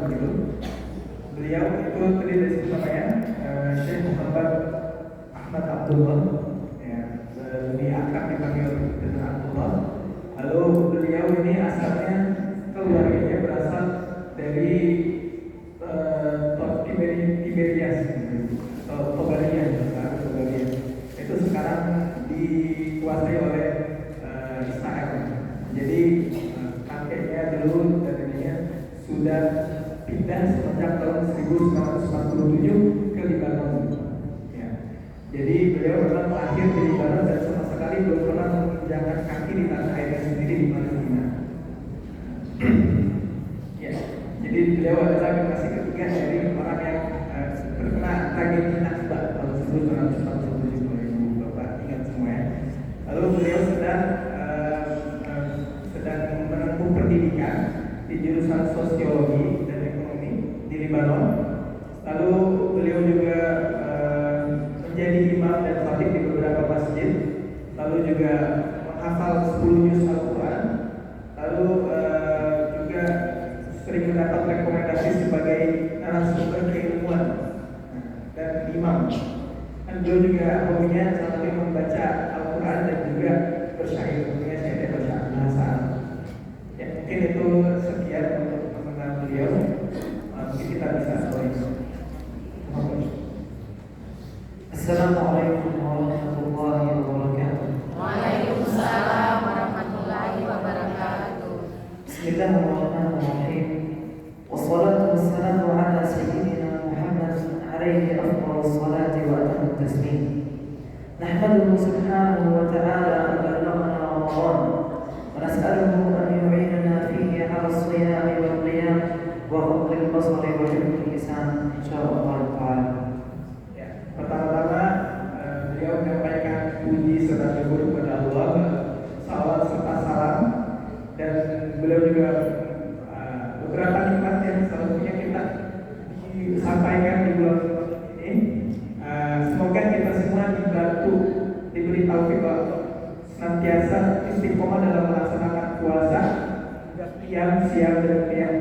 begitu. Beliau itu terdiri dari namanya Syekh Muhammad Ahmad Abdullah, ya, lebih akrab dipanggil dengan Abdullah. Lalu beliau ini asalnya keluarganya berasal dari Tiberias atau Tobalia, itu sekarang dikuasai oleh Israel. Jadi kakeknya dulu dan ininya sudah pindah semenjak tahun 1947 ke Libanon. Ya. Jadi beliau memang lahir di Libanon dan sama sekali belum pernah menginjakkan kaki di tanah airnya sendiri di Palestina. Ya. Jadi beliau adalah generasi ketiga dari orang yang terkena tragedi Nakba tahun 1947, kalau Bapak ingat semua ya. Lalu beliau sedang menempuh pendidikan di jurusan sosiologi dan ekonomi di Libanon. Lalu beliau juga menjadi imam dan khatib di beberapa masjid. Lalu juga menghafal 10 juz Al-Quran. Lalu juga sering mendapat rekomendasi sebagai narasumber keilmuan dan imam. Dan beliau juga hobinya salah satunya membaca Al-Quran dan juga bersyair. Hobinya saya baca bahasa Arab. Ya, mungkin itu sekian untuk mengenal beliau. Mungkin kita bisa mulai. Assalamualaikum warahmatullahi wabarakatuh. Waalaikumsalam warahmatullahi wabarakatuh. Bismillahirrahmanirrahim. Wassalatu wassalamu ala sayyidina Muhammad alaihi afdhalus salati wa atammu taslim. Nahmaduhu subhanahu wa ta'ala an balaghana Ramadan wa nas'aluhu an yu'inana fihi 'ala as-siyami wal qiyam wa ghaddi al-basari wa hifdhi lisan insyaallah ta'ala. Pertama-tama beliau menyampaikan puji serta syukur kepada Allah, salawat serta salam, dan beliau juga beberapa nikmat yang seharusnya kita disampaikan di bulan ini. Semoga kita semua dibantu, diberi taufik senantiasa istiqomah dalam melaksanakan puasa, qiyam siang dan qiyam.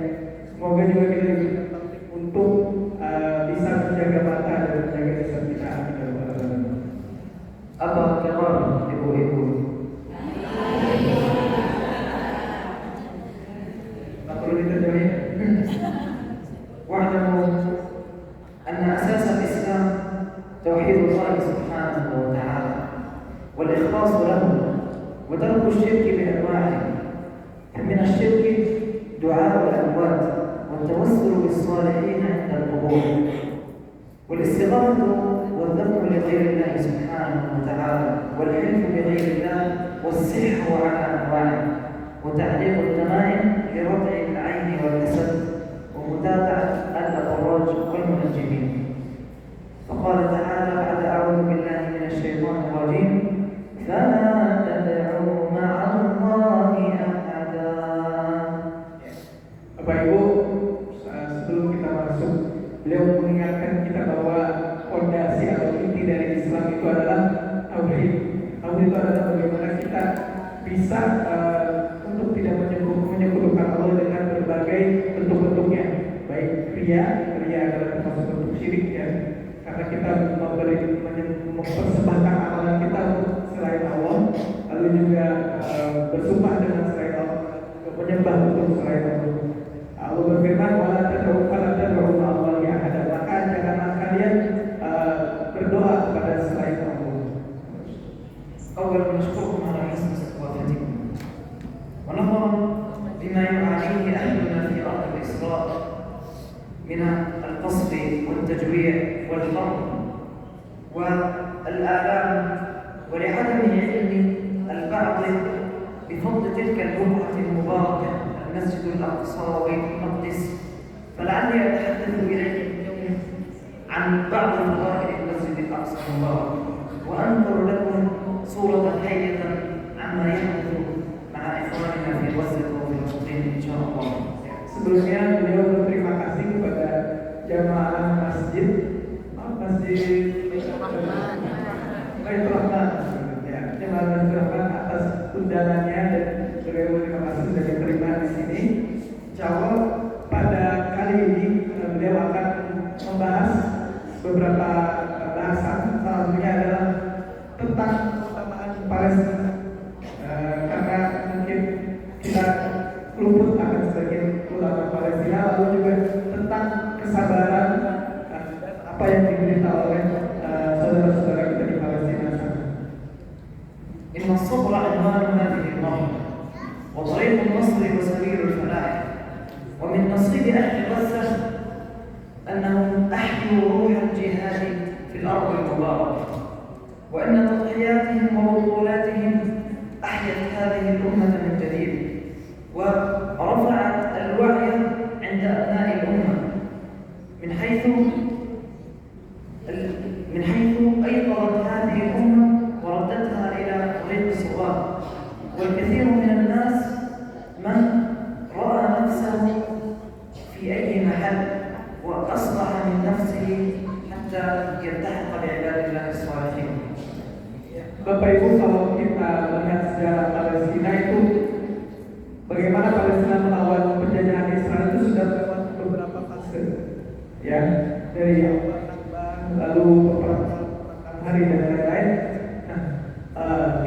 Semoga juga kita diberi taufik untuk bisa menjaga mata dan menjaga lisan kita. Apa kabar ibu-ibu? Tak perlu diterjemahin. واعلموا أن أساس الإسلام توحيد الله سبحانه وتعالى والإخلاص له وترك الشرك بأنواعه. فمن الشرك دعاء الأموات والتوسل بالصالحين عند القبور والاستغاثة والذبح لغير الله سبحانه وتعالى والحلف بغير الله والسحر على أنواعه وتعليق التمائم لرفع العين والجسد ومتابعة الأبراج والمنجمين. فقال تعالى بعد أعوذ بالله من الشيطان الرجيم فلا تدعوا مع الله أحدا. Bapak Ibu, sebelum kita masuk, beliau mengingatkan kita bahwa fondasi atau inti dari Islam itu adalah tauhid. Tauhid itu adalah bagaimana kita bisa untuk tidak menyekutukan Allah dengan berbagai bentuk-bentuknya, baik ria adalah termasuk bentuk syirik ya, karena kita mempersembahkan amalan kita untuk selain Allah, lalu juga bersumpah dengan selain Allah, menyembah untuk selain Allah. Allah berfirman, "Wala tad'u ma'allahi ahada." Maka janganlah kalian berdoa kepada selain Allah. أولا نشكركم على حسن استضافتكم ونظرا لما يعانيه أهلنا في أرض الإسراء من القصف والتجويع والحرب والآلام ولعدم علم البعض بفضل تلك البقعة المباركة المسجد الأقصى وبيت المقدس، فلعلي أتحدث إليكم اليوم عن بعض فضائل المسجد الأقصى المبارك وأنقل لكم صورة حية عما يحدث مع إخواننا في غزة وفي فلسطين إن شاء الله. Sebelumnya beliau berterima kasih kepada jamaah masjid Baitur Rahman, ya, jamaah Baitur Rahman atas undangannya, dan beliau berterima kasih sudah diterima di sini. Insya Allah pada kali ini juga tentang kesabaran dan apa yang diberitahu oleh saudara-saudara kita di Palestina sana. إن الصبر عنوان هذه المرحلة وطريق النصر وسبيل الفلاح ومن نصيب أهل غزة أنهم أحيوا روح الجهاد في الأرض المباركة وأن تضحياتهم وبطولاتهم أحيت هذه الأمة من جديد ورفعت الوعي عند أبناء الأمة من حيث أيقظت هذه الأمة وردتها إلى طريق الصواب. والكثير من الناس من رأى نفسه في أي محل وأصلح من نفسه حتى يلتحق بعباد الله الصالحين. Bapak Ibu, kalau kita melihat sejarah Palestina itu, bagaimana Palestina melawan penjajahan Israel itu sudah lewat beberapa fase, ya, dari awal Nakba, lalu peperangan hari dan lain-lain.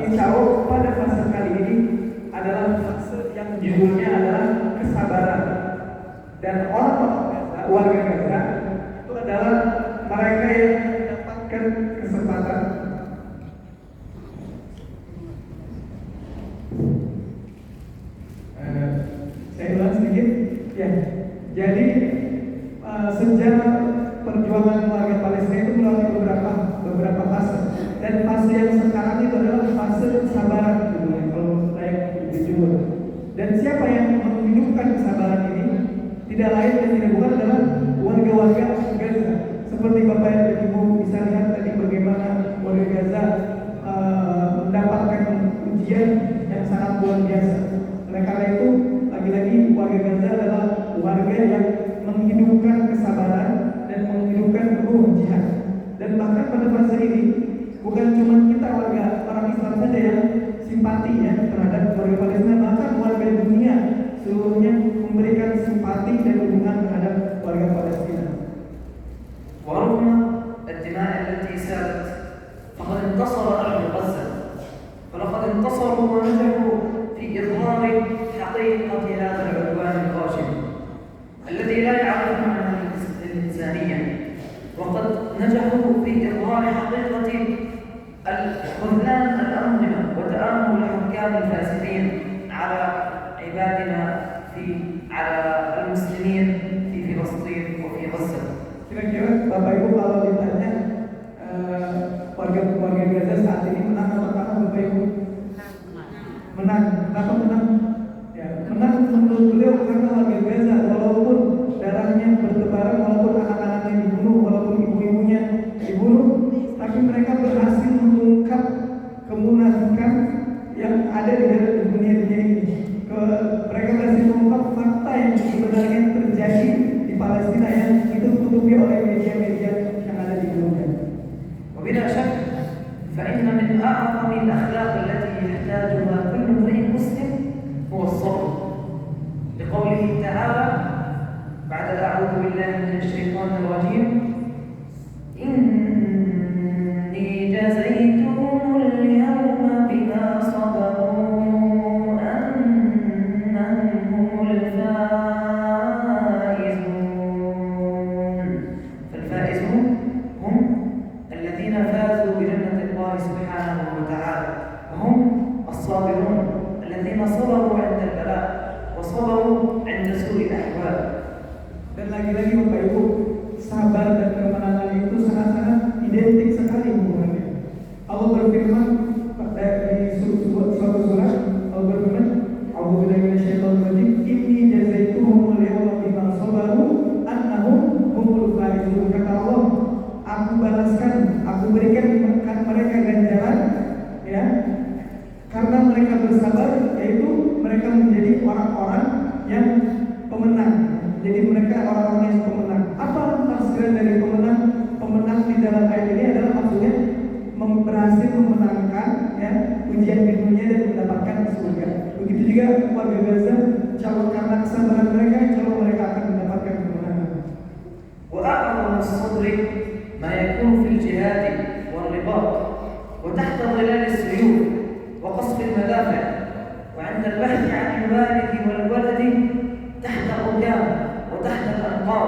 Insya Allah pada fase kali ini adalah fase yang judulnya adalah kesabaran, dan orang-orang warga Gaza itu adalah mereka yang mendapatkan kesempatan. Saya ulang sedikit, ya. Jadi sejarah perjuangan warga Palestina itu melalui beberapa fase, dan fase yang sekarang itu adalah fase kesabaran, kalau saya jujur. Dan siapa yang menghidupkan kesabaran ini tidak lain dan tidak bukan adalah warga-warga Gaza. Seperti Bapak dan Ibu bisa lihat tadi bagaimana warga Gaza mendapatkan ujian yang sangat luar biasa. Oleh karena itu, lagi-lagi warga Gaza adalah warga yang menghidupkan kesabaran dan menghidupkan ruh jihad. Dan bahkan pada fase ini bukan cuma kita orang Islam saja yang simpati ya terhadap warga Palestina, bahkan warga dunia seluruhnya memberikan simpati dan dukungan terhadap warga Palestina. ورغم الدماء التي سالت فقد انتصر أهل غزة، ولقد انتصروا ونجحوا في إظهار حقيقة هذا العدوان الغاشم الذي لا يعرف معنى الإنسانية، وقد نجحوا في إظهار حقيقة الخذلان الأنظمة وتآمل الحكام الفاسدين على عبادنا على المسلمين في فلسطين وفي غزة. Kira-kira Bapak Ibu kalau ditanya warga Gaza saat ini menang atau kalah, Bapak Ibu? Menang. Kenapa menang? Ya, menang menurut beliau karena warga Gaza walaupun darahnya bertebaran, walaupun anak-anaknya dibunuh, walaupun ibu-ibunya dibunuh, tapi mereka berhasil mengungkap kemunafikan yang ada di dalam dunia ini. Mereka berhasil mengungkap fakta yang sebenarnya terjadi di Palestina yang itu ditutupi oleh media-media yang ada di dunia. وبلا شك فإن من أعظم الأخلاق التي يحتاجها كل امرئ مسلم هو الصبر، لقوله تعالى بعد أعوذ بالله من الشيطان الرجيم إني جزيتهم اليوم بما صبروا أنهم هم الفائزون. فالفائزون هم الذين فازوا بجنة الله سبحانه وتعالى، وهم الصابرون الذين صبروا عند البلاء وصبروا عند سوء الأحوال. Dan lagi-lagi Bapak Ibu, sabar dan kemenangan itu sangat-sangat identik sekali hubungannya. Allah berfirman di suatu surat, Allah berfirman, "A'udzubillahi minasyaitonir rajim, inni jazaituhumul yawma bima sabaru annahum humul faizun." Kata Allah, aku balaskan, aku berikan mereka ganjaran ya, karena mereka bersabar, yaitu mereka menjadi orang-orang yang pemenang. Jadi mereka orang-orang yang pemenang. Apa tafsiran dari pemenang? Pemenang di dalam ayat ini adalah maksudnya berhasil memenangkan ya ujian di dunia dan mendapatkan surga. Begitu juga warga Gaza, insya Allah karena kesabaran mereka, insya Allah mereka akan mendapatkan kemenangan. وأعظم الصبر ما يكون في الجهاد والرباط وتحت ظلال السيوف وقصف المدافع وعند البحث عن الوالد والولد تحت الركام وتحت النقاء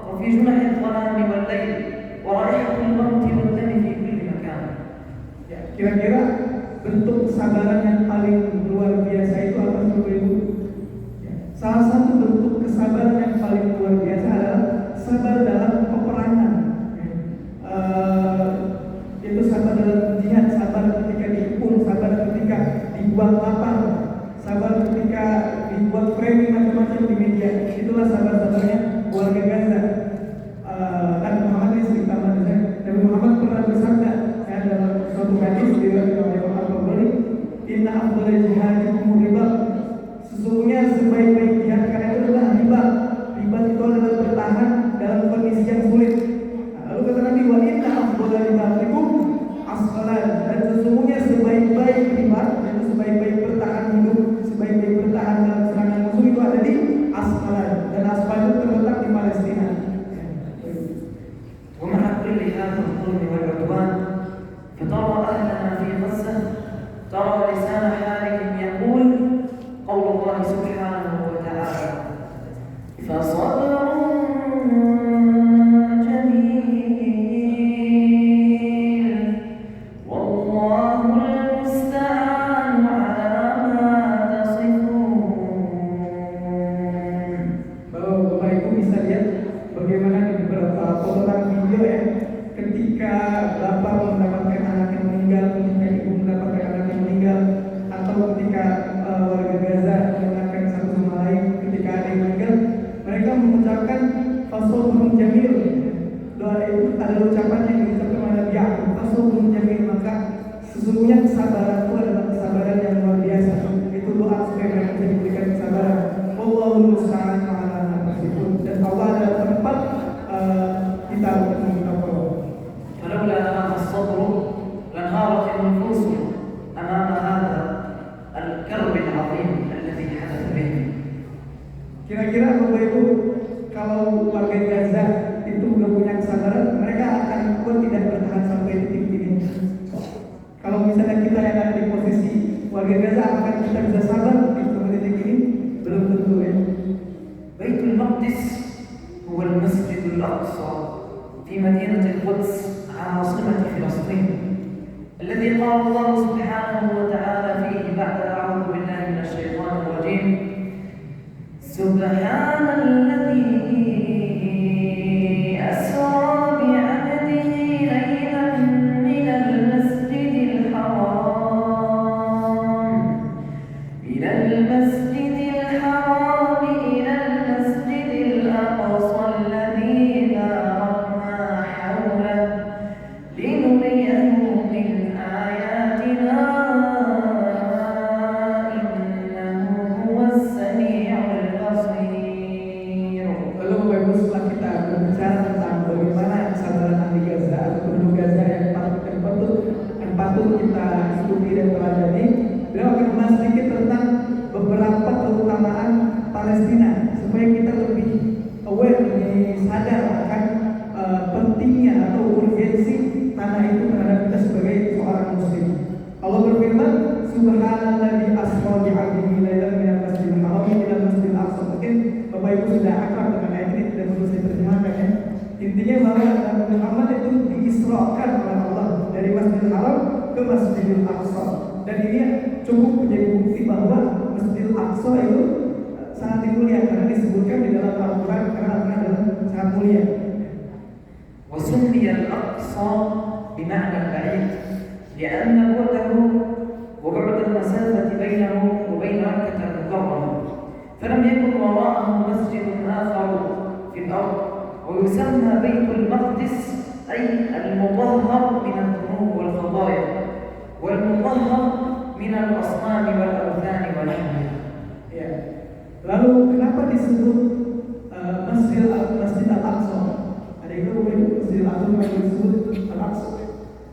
وفي جنح الظلام والليل ورائحة الموت والدم في كل مكان. Ya, kira-kira bentuk kesabaran yang paling luar biasa itu apa sih Bapak Ibu? Ya, salah satu bentuk kesabaran yang paling luar biasa adalah sabar dalam peperangan. Itu sabar dalam jihad, sabar ketika dikepung, sabar ketika dibuat lapar, sabar ketika dibuat framing macam-macam di media. Itulah sabar-sabarnya warga Gaza. Nabi Muhammad ini cerita Nabi Muhammad pernah bersabda dalam suatu hadis diriwayatkan oleh Imam Al-Bukhari, "Inna afdhalal jihadikum riba." Sesungguhnya sebaik-baik jihad kalian itu adalah riba. Riba itu adalah bertahan dalam kondisi yang sulit. Lalu kata Nabi, "Wa inna afdhalal ribatikum as-salat." Dan sesungguhnya sebaik-baik riba, yaitu sebaik-baik bertahan hidup, sebaik-baik bertahan dalam serangan musuh itu ada di as-salat. Dan as-salat itu terletak di Palestina. ومع كل هذا الظلم والعدوان فترى أهلنا في غزة ترى لسان حالهم يقول قول الله سبحانه وتعالى فصبر جميل والله المستعان على ما تصفون. Bapak Ibu bisa lihat bagaimana di beberapa potongan video ya, ketika bapak mendapatkan anak yang meninggal, ketika ibu mendapatkan anak yang meninggal, atau ketika warga Gaza mendengarkan satu sama lain ketika ada yang meninggal, mereka mengucapkan fasobrun jamil. Doa itu adalah ucapan yang diucapkan oleh Nabi Ya'qub, fasobrun jamil. Maka sesungguhnya kesabaran itu adalah kesabaran yang luar biasa. Itu doa supaya mereka bisa diberikan kesabaran. Wallahul musta'an ala ma tasifun. Dan Allah adalah tempat kita untuk meminta tolong. فلولا هذا الصبر لانهارت النفوس أمام هذا الكرب العظيم الذي حدث به. Kira-kira Bapak Ibu, kalau warga Gaza itu belum punya kesabaran, mereka akan kuat tidak bertahan sampai titik ini. Kalau misalnya kita yang ada di posisi warga Gaza, apakah kita bisa sabar sampai titik ini? Belum tentu ya. بيت المقدس هو المسجد الأقصى في مدينة القدس عاصمة فلسطين الذي قال الله سبحانه وتعالى فيه بعد أعوذ بالله من الشيطان الرجيم سبحان الذي أسرى بعبده ليلا من المسجد الحرام إلى المسجد الحرام إلى المسجد الأقصى الذي باركنا حوله لنريه من آياتنا إنه هو السميع البصير. Lalu Bapak Ibu, setelah kita berbicara tentang bagaimana kesabaran ahli Gaza atau penduduk Gaza yang patut kita ikuti dan teladani, beliau akan membahas sedikit tentang beberapa keutamaan Palestina supaya kita lebih aware, lebih sadar akan pentingnya atau urgensi tanah itu terhadap kita sebagai seorang muslim. Allah berfirman, Subhanalladzi asra bi 'abdihi lailan minal masjidil haram ilal masjidil aqsa. Mungkin Bapak Ibu sudah akrab dengan ayat ini, tidak perlu saya terjemahkan ya. Intinya bahwa Nabi Muhammad itu diisrakan oleh Allah dari Masjidil Haram ke Masjidil Aqsa. Dan ini cukup menjadi bukti bahwa Masjidil Aqsa itu sangat mulia karena disebutkan di dalam Al-Quran, karena Al-Quran adalah sangat mulia. وسمي الأقصى بمعنى البعيد لأن بعده وبعد المسافة بينه وبين مكة المكرمة فلم يكن وراءه مسجد آخر في الأرض ويسمى بيت المقدس أي المطهر من الذنوب والخطايا والمطهر من الأصنام والأوثان ونحوها. Ya. Lalu kenapa disebut Masjid Al-Aqsa? Ada itu Masjid Al-Aqsa yang disebut Al-Aqsa.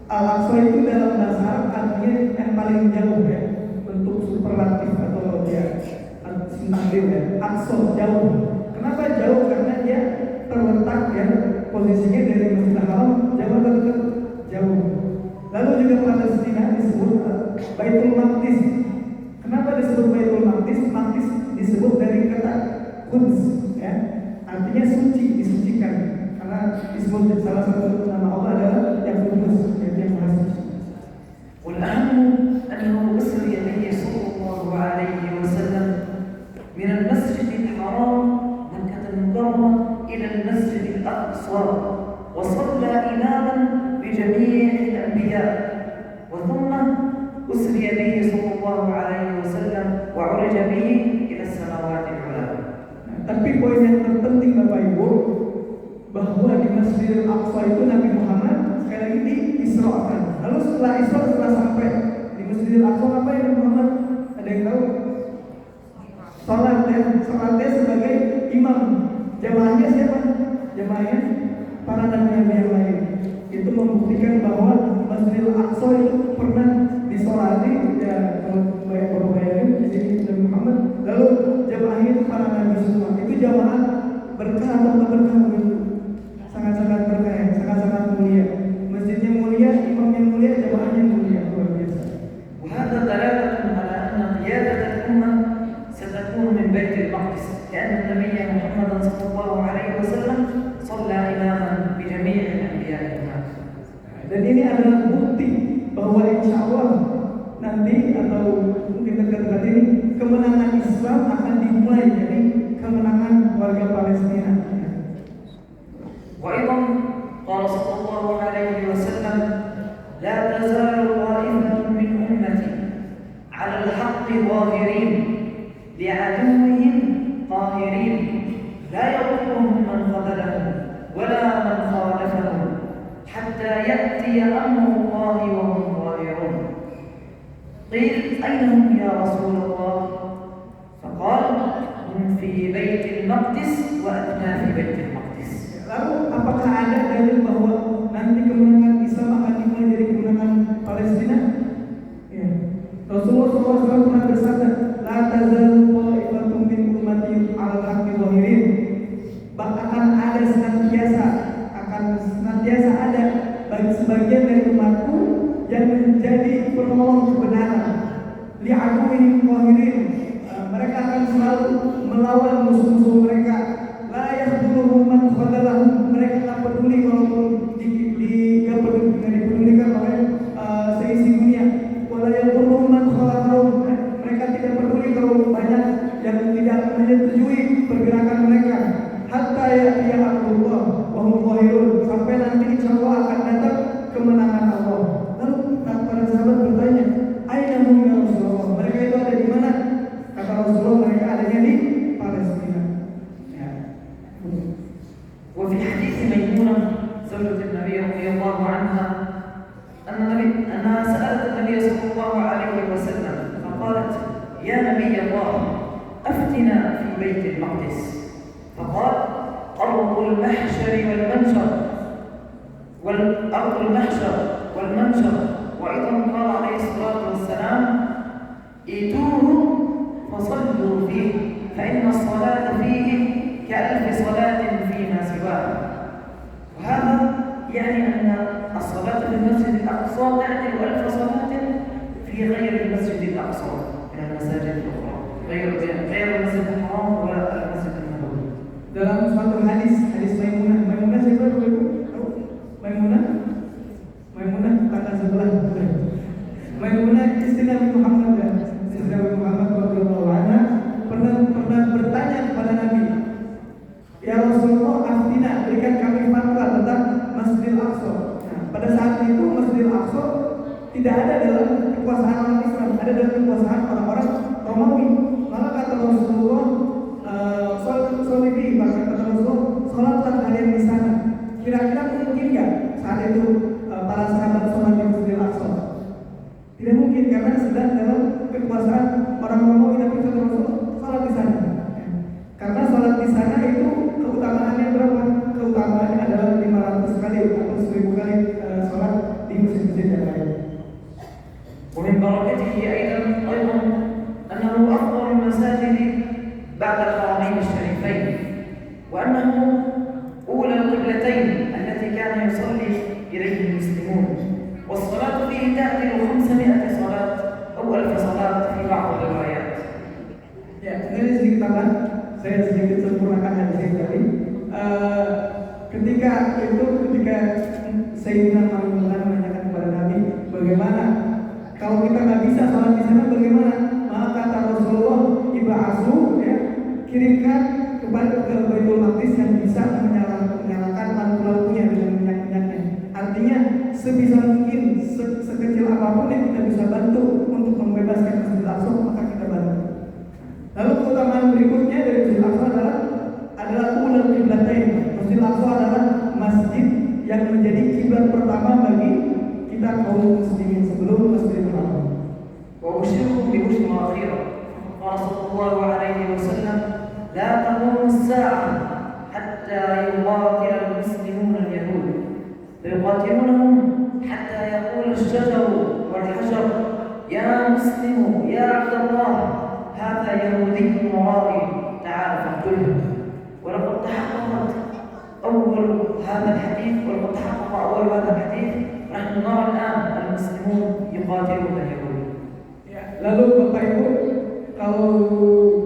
Al-Aqsa itu dalam bahasa Arab artinya yang paling jauh ya, bentuk superlatif atau ya sintakdir ya. Aqsa jauh. Kenapa jauh? Karena dia terletak ya, posisinya dari Masjid Al-Haram jauh atau dekat? Jauh. Lalu juga Palestina disebut Baitul Maqdis. Kenapa disebut Baitul Maqdis? Maqdis disebut dari kata Quds ya, artinya suci. disebut salah satu nama Allah adalah yang kudus, yang maha suci. والأهم أنه أسري به صلى الله عليه وسلم من المسجد الحرام مكة المكرمة إلى المسجد الأقصى وصلى إماما بجميع الأنبياء وثم أسري به صلى الله عليه وسلم وعرج به إلى السماوات العلى. Tapi poin yang terpenting Bapak Ibu, bahwa di Masjidil Aqsa itu Nabi Muhammad sekali lagi diisrakan. Lalu setelah Isra, setelah sampai di Masjidil Aqsa, apa yang Nabi Muhammad? Ada yang tahu? Salatnya sebagai imam. Jamaahnya siapa? Jamaahnya para nabi yang lain. Itu membuktikan bahwa Masjidil Aqsa itu pernah disolati ya, kalau baru bayangin jadi Nabi Muhammad. Lalu jamaahnya itu para nabi semua. Itu jamaah berkah atau nggak berkah? Sangat-sangat berkah, sangat-sangat mulia. Masjidnya mulia, imamnya mulia, jamaahnya mulia, luar biasa. وهذا دلالة على أن قيادة الأمة ستكون من بيت المقدس لأن النبي محمد صلى الله عليه وسلم صلى إماما بجميع الأنبياء هناك. Dan ini adalah bukti bahwa insya Allah nanti atau mungkin dekat-dekat ini kemenangan Islam akan dimulai dari kemenangan warga Palestina. وأيضا قال صلى الله عليه وسلم لا تزال طائفة من أمتي على الحق ظاهرين لعدوهم قاهرين لا يضرهم من خذلهم ولا من خالفهم حتى يأتي أمر الله وهم ظاهرون. قيل أين هم يا رسول الله؟ فقال هم في بيت المقدس وأنا في بيت المقدس. Lalu apakah ada dalil bahwa nanti kemenangan Islam akan dimulai dari kemenangan Palestina? Ya. Rasulullah SAW pernah bersabda, "La tazalu ta'ifatun min ummati 'alal haqqi zahirin." Akan senantiasa ada bagi sebagian dari umatku yang menjadi penolong kebenaran. Li'aduwwihim qahirin. Mereka akan selalu melawan musuh-musuh mereka. La yahdhuruhum man khadalahum. Mereka tak peduli walaupun dipedulikan oleh seisi dunia. Wala yahdhuruhum man khalafahum. Mereka tidak peduli kalau banyak yang tidak menyetujui pergerakan mereka. Hatta ya'tiya amrullah wa hum zahirun. Sampai nanti insyaallah akan datang kemenangan Allah. Lalu para sahabat bertanya, "Aina hum ya Rasulullah?" Mereka itu ada di mana? Kata Rasulullah, mereka adanya di Palestina. Ya. وفي حديث ميمونة زوجة النبي رضي الله عنها أنها سألت النبي صلى الله عليه وسلم فقالت يا نبي الله أفتنا في بيت المقدس فقال أرض المحشر والمنشر والأرض المحشر والمنشر. وأيضا قال عليه الصلاة والسلام ائتوه فصلوا فيه فإن الصلاة فيه كألف صلاة فيما سواه. وهذا يعني أن الصلاة في المسجد الأقصى تعدل 1000 صلاة في غير المسجد الأقصى من المساجد الأخرى غير المسجد الحرام ولا المسجد النبوي. Dalam suatu hadis Maimunah siapa dulu? Maimunah kata sebelah. Maimunah istri Nabi Muhammad radhiyallahu anha pernah bertanya kepada Nabi, "Ya Rasulullah, aftina, berikan kami fatwa tentang Masjidil Aqsa." Nah, pada saat itu Masjidil Aqsa tidak ada dalam kekuasaan orang Islam, ada dalam kekuasaan orang-orang Romawi. Maka kata Rasulullah, "Sholibi," maka kata Rasulullah, "Sholatlah kalian di sana." Kira-kira mungkin nggak saat itu para sahabat sholat di Masjidil Aqsa? Tidak mungkin, karena sedang dalam kekuasaan orang Romawi. Tapi kata Rasulullah, sholat di sana. Karena sholat di sana itu keutamaannya berapa? Keutamaannya adalah 500 kali atau 1000 kali sholat di masjid-masjid yang lain. ومن بركته أيضا أنه أفضل المساجد بعد الحرمين الشريفين وأنه أولى القبلتين التي كان يصلي إليه المسلمون والصلاة فيه تعدل 500 صلاة أو 1000 صلاة في بعض الروايات. Ya, ini sedikit tambahan. Saya sedikit sempurnakan hadis ini tadi. Ketika ketika Sayyidina Muhammad menanyakan kepada Nabi, bagaimana kalau kita nggak bisa sholat di sana bagaimana? Maka kata Rasulullah, iba'asu, ya, kirimkan kepada ke Baitul Maqdis yang bisa menyalakan lampu-lampunya dengan minyak-minyaknya. Artinya sebisa mungkin sekecil apapun yang kita bisa bantu untuk membebaskan Masjidil Aqsa, maka kita bantu. Lalu keutamaan berikutnya dari Masjidil Aqsa adalah ulul qiblatain. Masjidil Aqsa adalah masjid yang menjadi kiblat pertama bagi kita kaum muslimin sebelum Masjidil Haram. وأبشركم ببشرى أخيرة. قال صلى الله عليه وسلم: لا تقوم الساعة حتى يقاتل المسلمون اليهود، فيقاتلونهم حتى يقول الشجر والحجر: يا مسلم يا عبد الله، هذا يهودي ورائي، تعال فاقتله. ولقد تحققت أول هذا الحديث، ولقد تحقق أول هذا الحديث. نحن نرى الآن المسلمون يقاتلون اليهود. Lalu Bapak Ibu, kalau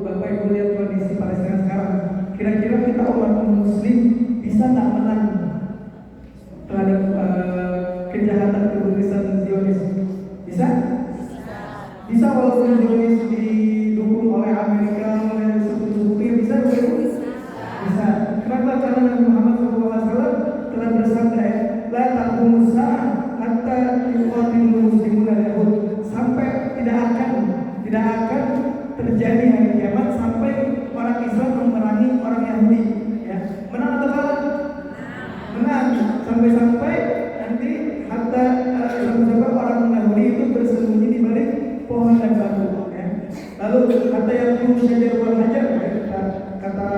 Bapak Ibu lihat kondisi Palestina sekarang, kira-kira kita umat Muslim bisa nggak menang terhadap kejahatan kebebasan Zionis? Bisa? Bisa walaupun Zionis didukung oleh Amerika, oleh sekutu-sekutunya, bisa Bapak Ibu? Bisa. Kenapa? Karena Nabi Muhammad SAW telah bersabda, la taqumus saa'ah hatta yuqatilul muslimuna al-yahud. Sampai tidak akan terjadi hari kiamat sampai orang Islam memerangi orang Yahudi, ya. Menang atau kalah? Menang. Sampai nanti sampai orang Yahudi itu bersembunyi di balik pohon dan batu, ya. Lalu kata yang syajar wal hajar, kata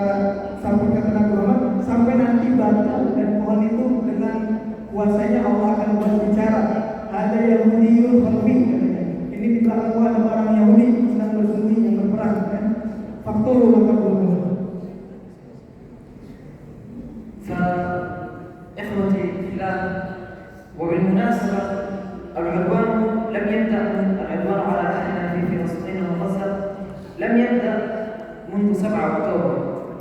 Nabi Muhammad, sampai nanti batu dan pohon itu dengan kuasanya Allah akan berbicara. Ada Yahudiyul Khalbi, ini di belakang gua ada orang Yahudi sedang bersembunyi yang berperang, kan? Faktor maka dulu. فإخوتي في الله، وبالمناسبة العدوان لم يبدأ العدوان على أهلنا في فلسطين وغزة لم يبدأ منذ 7 أكتوبر،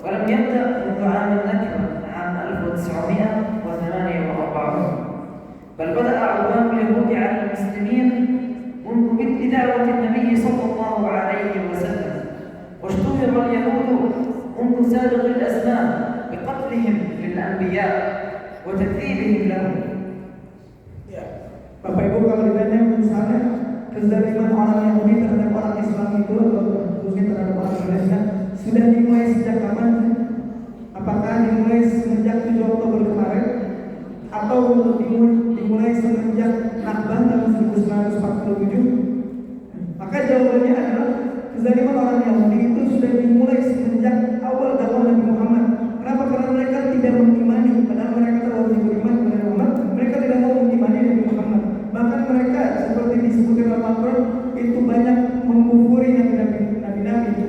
ولم يبدأ منذ عام النكبة عام 1948، بل بدأ عدوان اليهود على المسلمين منذ بدء دعوة النبي صلى الله عليه وسلم، واشتهر اليهود منذ سابق الأزمان بقتلهم للأنبياء وتكذيبهم لهم. Bapak Ibu, kalau ditanya misalnya kezaliman orang Yahudi terhadap orang Islam itu, khususnya terhadap orang Palestina, sudah dimulai sejak kapan? Apakah dimulai semenjak 7 Oktober kemarin, atau dimulai semenjak Nakbah tahun 1947? Maka jawabannya adalah kezaliman orang Yahudi itu sudah dimulai semenjak awal dakwah Nabi Muhammad. Kenapa? Karena mereka tidak mengimani, padahal mereka telah beriman kepada Muhammad. Mereka tidak mau mengimani Nabi Muhammad. Bahkan mereka seperti disebutkan dalam Al-Quran itu banyak mengkufuri nabi-nabi.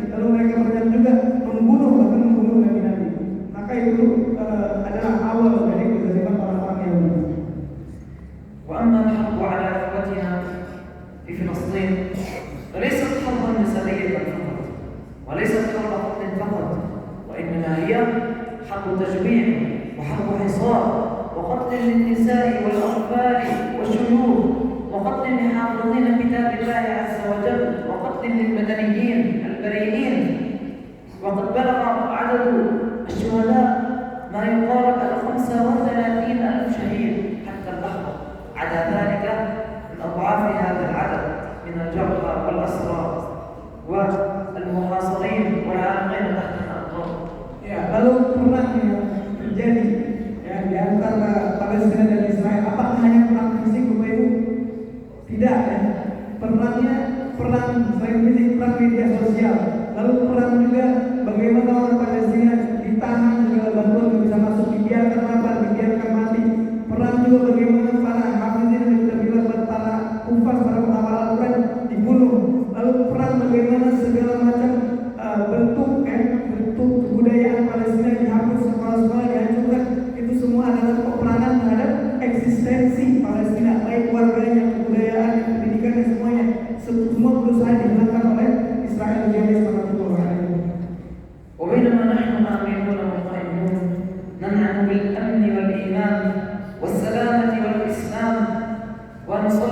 Lalu mereka banyak juga bahkan membunuh nabi-nabi. Maka itu adalah awal dari kezaliman orang-orang Yahudi. وأما الحرب على إخوتنا في فلسطين فليست حربا نسبية فقط، وليست حرب قتل فقط، وإنما هي حرب تجميع وحرب حصار وقتل للنساء والأطفال والشيوخ، وقتل لحافظين كتاب الله عز وجل، وقتل للمدنيين البريئين. وقد بلغ عدد الشهداء ما يقارب 35,000 شهيد حتى اللحظة، عدا ذلك من أضعاف هذا العدد من الجرحى والأسرى والمحاصرين والعالقين تحت الأنقاض. Ya, lalu perang yang terjadi di antara Palestina dan Israel, apakah hanya perang fisik, Bapak Ibu? Tidak, ya. Perang selain fisik, perang media sosial, lalu perang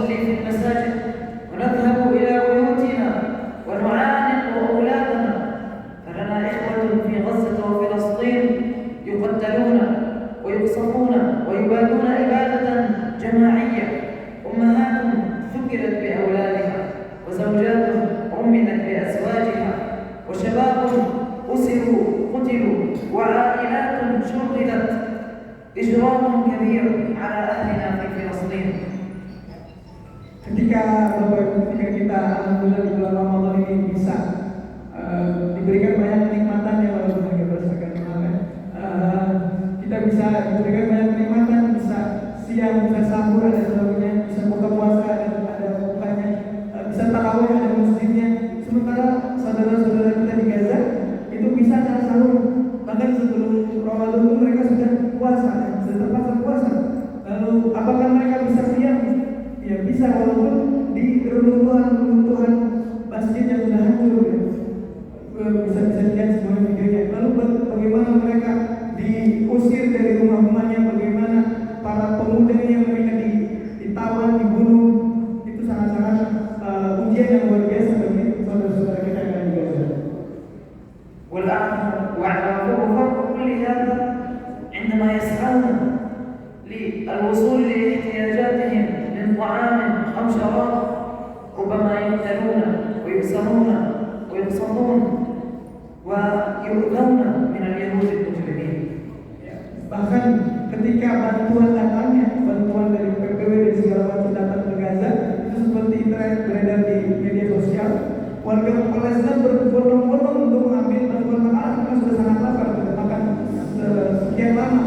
ونصلي في المساجد ونذهب إلى بيوتنا ونعانق أولادنا، فلنا إخوة في غزة وفلسطين يقتلون ويقصفون ويبادون إبادة جماعية، أمهات ثكلت بأولادها وزوجات عملت بأزواجها وشباب أسروا قتلوا وعائلات شردت. إجرام كبير على أهلنا في فلسطين. Ketika kita alhamdulillah di bulan Ramadan ini bisa diberikan banyak kenikmatan yang walaupun kita berdasarkan kemarin, kita bisa diberikan banyak kenikmatan, bisa siang, bisa sahur, ada sebagainya, bisa buka puasa, ada bukanya, bisa tarawih, ada masjidnya. Sementara saudara-saudara kita di Gaza itu bisa tak sahur, bahkan sebelum Ramadan itu mereka sudah puasa, sudah terpaksa puasa. Lalu apakah mereka bisa siang? Ya bisa, walaupun di runtuhan masjid yang sudah hancur, ya. Bisa dilihat semua videonya. Lalu bagaimana mereka diusir dari rumah-rumahnya, bagaimana para pemuda yang mereka ditawan, dibunuh, itu sangat-sangat ujian yang luar biasa bagi saudara-saudara kita yang ada di Gaza. وفوق كل هذا عندما يسعون للوصول لاحتياجاتهم من طعام أو شراب ربما يقتلون ويؤسرون ويقصفون ويؤذون من اليهود المجرمين. Bahkan ketika bantuan datangnya, bantuan dari PPW dan segala macam datang ke Gaza, itu seperti tren beredar di media sosial, warga Palestina berbondong-bondong untuk mengambil bantuan makanan karena sudah sangat lapar, sudah makan sekian lama.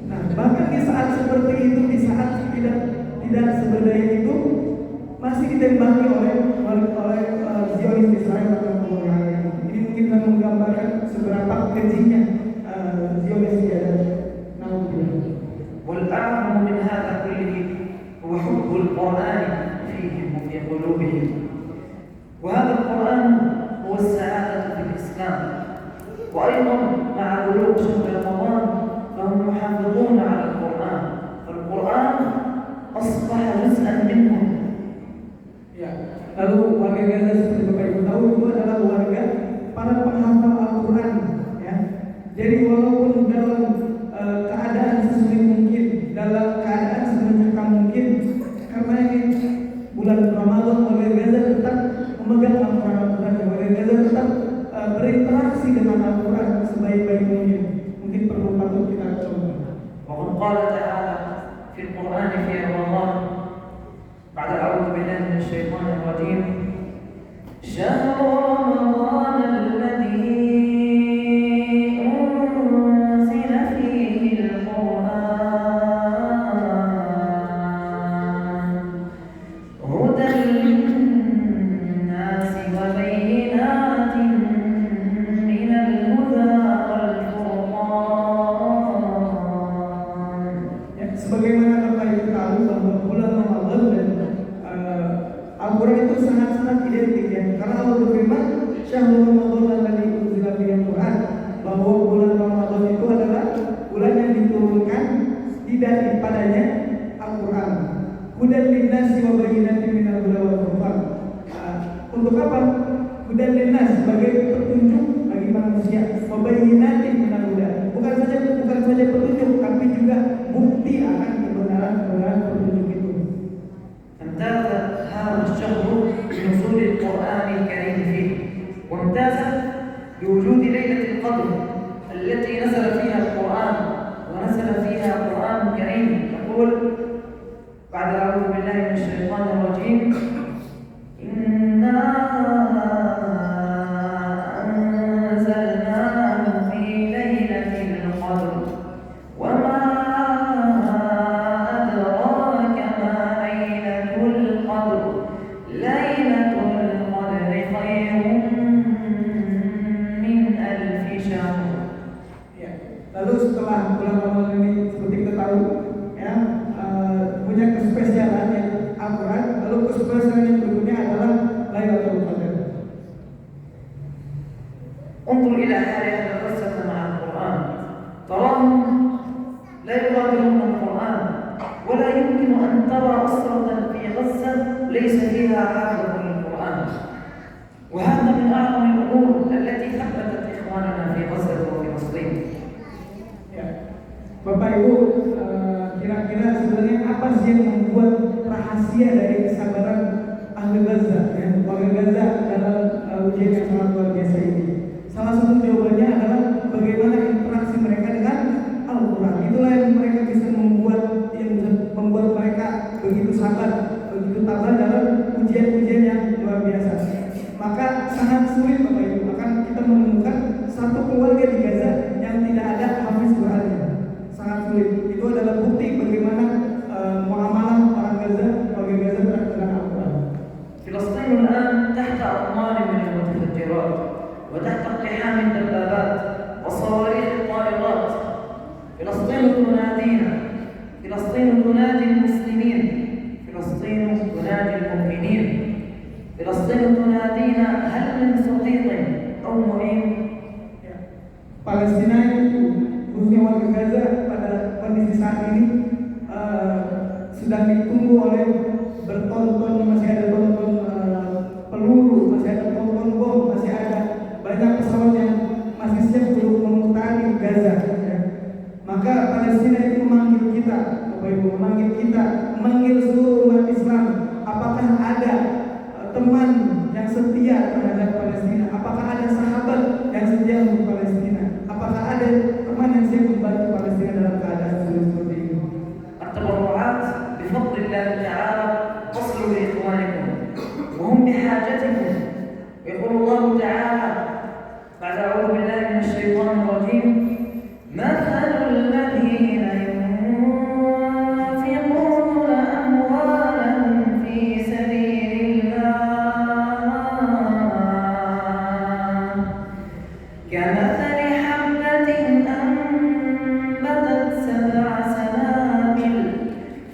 Nah, bahkan di saat seperti itu, di saat tidak seberdaya itu, masih ditembaki oleh Zionis Israel atau Ini mungkin akan menggambarkan seberapa kejinya Zionis di Gaza. والأعظم من هذا كله هو حب القرآن فيهم وفي قلوبهم، وهذا القرآن هو السعادة في الإسلام. وأيضا مع بلوغ شهر رمضان فهم يحافظون على القرآن، فالقرآن أصبح جزءا منهم. Ya, lalu warga Gaza seperti Bapak Ibu tahu itu adalah warga para penghafal Al-Quran, ya. Jadi walaupun dalam keadaan sesulit mungkin, dalam keadaan semencekam mungkin, karena ini bulan Ramadan, warga Gaza tetap memegang Al-Quran, warga Gaza tetap berinteraksi dengan Al-Quran sebaik-baik mungkin. Mungkin perlu patut kita coba. وقد قال تعالى في القرآن في رمضان بعد أعوذ بالله من الشيطان الرجيم: شهر رمضان الذي أنزل فيه القرآن هدى للناس وبينات من الهدى والفرقان. Sebagaimana Bapak Ibu tahu bahwa bulan Ramadan dan Al-Quran itu sangat-sangat identik, ya. Karena Allah berfirman, "Syahrul Ramadan alladzi unzila fihi Al-Quran," bahwa bulan Ramadan itu adalah bulan yang diturunkan tidak padanya Al-Quran. Hudan linnasi wa bayyinatin minal huda wal furqan. Untuk apa? Hudan linnas sebagai petunjuk bagi manusia, wa bayyinatin minal huda. Bukan saja petunjuk, tapi juga bukti akan kebenaran petunjuk itu. امتاز هذا الشهر بنزول القرآن الكريم فيه، وامتاز بوجود ليلة القدر التي نزل فيها القرآن، ونزل فيها قرآن كريم يقول بعد أعوذ بالله من الشيطان الرجيم: إنا أنزلناه في ليلة القدر وما أدراك ما ليلة القدر ليلة القدر خير من ألف شهر. Ya. Lalu setelah bulan Ramadan ini seperti kita tahu, ya, punya kespesialan yang Al-Quran. Lalu kespesialan yang berikutnya adalah Lailatul Qadar. انظر إلى حال أهل الرسل مع القرآن، تراهم لا يغادرون القرآن ولا يمكن أن ترى أسرة في غزة ليس فيها حافظ للقرآن، وهذا من أعظم الأمور التي ثبتت إخواننا في غزة وفي فلسطين. Ya. Bapak Ibu, kira-kira sebenarnya apa sih yang membuat rahasia dari kesabaran ahli Gaza, ya, warga Gaza dalam ujian yang sangat luar biasa ini? Salah satu jawabannya adalah bagaimana interaksi mereka dengan Al-Quran. Itulah yang mereka bisa membuat mereka begitu sabar, begitu tabah dalam ujian-ujian yang luar biasa. Maka sangat sulit Bapak Ibu akan kita menemukan satu keluarga di Gaza yang tidak ada hafiz Qurannya. Sangat sulit. Itu adalah bukti bagaimana muamalah orang Gaza, warga Gaza dengan Al-Quran. فلسطين الآن تحت أطمار من المتفجرات وتحت اقتحام الدبابات وصواريخ الطائرات. فلسطين تنادينا، فلسطين تنادي المسلمين، فلسطين تنادي المؤمنين، فلسطين تنادينا هل من صديق أو معين. Palestina itu, khususnya warga Gaza pada kondisi saat ini sedang ditunggu oleh bertonton, masih ada tonton peluru, masih ada tonton bom, masih ada banyak pesawat yang masih siap untuk memutari Gaza. Ya. Maka Palestina itu memanggil kita, Bapak Ibu, memanggil kita, memanggil seluruh umat Islam. Apakah ada teman yang setia terhadap Palestina? Apakah ada sahabat yang setia untuk Palestina? Apakah ada teman yang siap membantu Palestina dalam keadaan sulit seperti ini? التبرعات بفضل الله تعالى تصل لإخوانكم وهم بحاجتكم. يقول الله تعالى بعد أعوذ بالله من الشيطان الرجيم: مثل الذين ينفقون أموالهم في سبيل الله كمثل حبة أنبتت 7 سنابل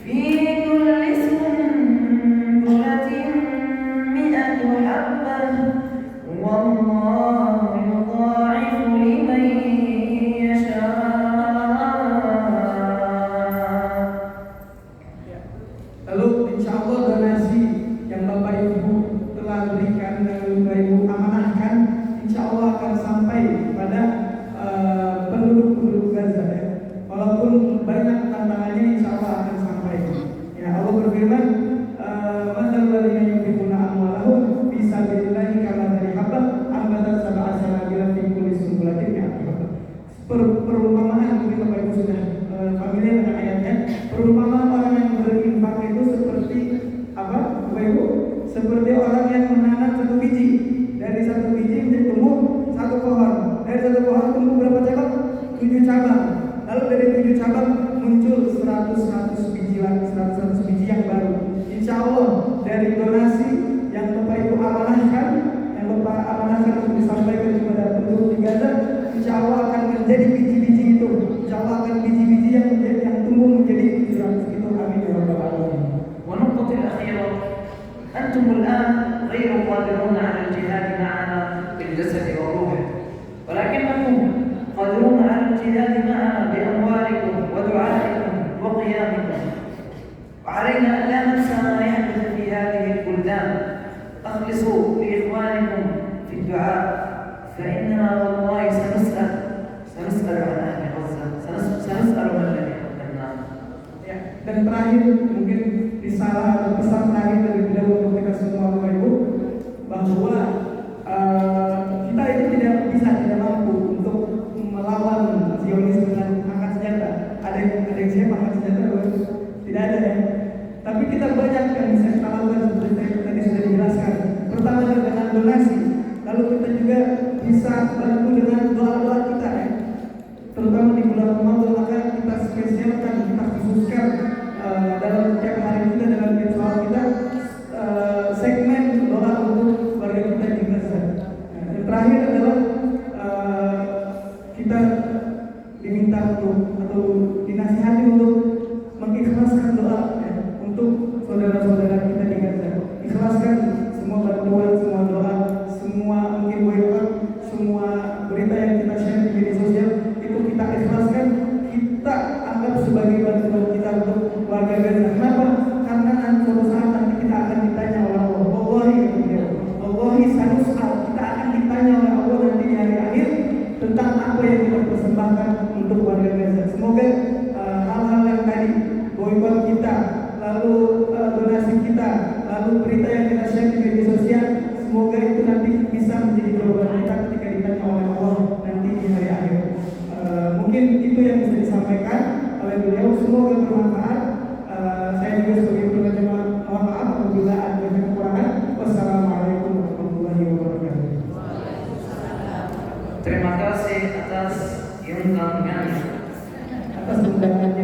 في كل سنبلة 100 حبة والله يضاعف لمن يشاء. Lalu insya Allah donasi yang Bapak Ibu telah berikan dan Bapak Ibu amanahkan, insya Allah akan sampai pada penduduk-penduduk Gaza. Ya. Walaupun banyak tantangannya, insya Allah akan sampai. Ya, Allah berfirman, "Masalul ladzina yunfiquna amwalahum fi sabilillahi kamathali habbah ambatat 7 sanabila fi kulli sunbulatin mi'atu habbah." Perumpamaan mungkin Bapak Ibu sudah familiar dengan ayatnya. Perumpamaan orang yang berinfak itu seperti apa, Bapak Ibu? Seperti orang yang menanam satu biji. Dari satu biji menjadi tumbuh satu pohon. Dari satu pohon tumbuh berapa cabang? 7 cabang. Lalu dari 7 cabang muncul 100 biji lagi, 100 biji yang baru. Insya Allah dari donasi yang Bapak Ibu amanahkan, yang Bapak amanahkan untuk disampaikan kepada penduduk di Gaza, insya Allah akan menjadi biji-biji itu. Insya Allah akan biji-biji yang tumbuh menjadi 700 itu. Amin ya rabbal alamin. والنقطة الأخيرة: أنتم الآن غير قادرون على الجهاد معنا بالجسد والروح، ولكنكم قادرون على الجهاد معنا بأموالكم ودعائكم وقيامكم. وعلينا أن لا ننسى ما يحدث في هذه البلدان. أخلصوا لإخوانكم في الدعاء، فإننا والله سنسأل عن أهل غزة، سنسأل من الذي قدمناه. Ya, dan terakhir mungkin risalah atau pesan terakhir dari beliau untuk kita semua Bapak Ibu, bahwa kita itu tidak mampu untuk melawan Zionis dengan angkat senjata. Ada yang siap angkat senjata? Tidak ada ya. Tapi kita banyak yang bisa kita lakukan seperti tadi sudah dijelaskan. Pertama dengan donasi, lalu kita juga bisa bantu dengan doa-doa kita ya. Terutama di bulan Ramadan, maka kita spesialkan, kita khususkan dalam semoga hal-hal yang tadi, boykot kita, lalu donasi kita, lalu berita yang kita share di media sosial, semoga itu nanti bisa menjadi jawaban kita ketika ditanya oleh Allah nanti di hari akhir. Mungkin itu yang bisa disampaikan oleh beliau, semoga bermanfaat. Saya juga sebagai penerjemah mohon maaf apabila ada kekurangan. Wassalamualaikum warahmatullahi wabarakatuh. Terima kasih atas undangannya. Atas undangannya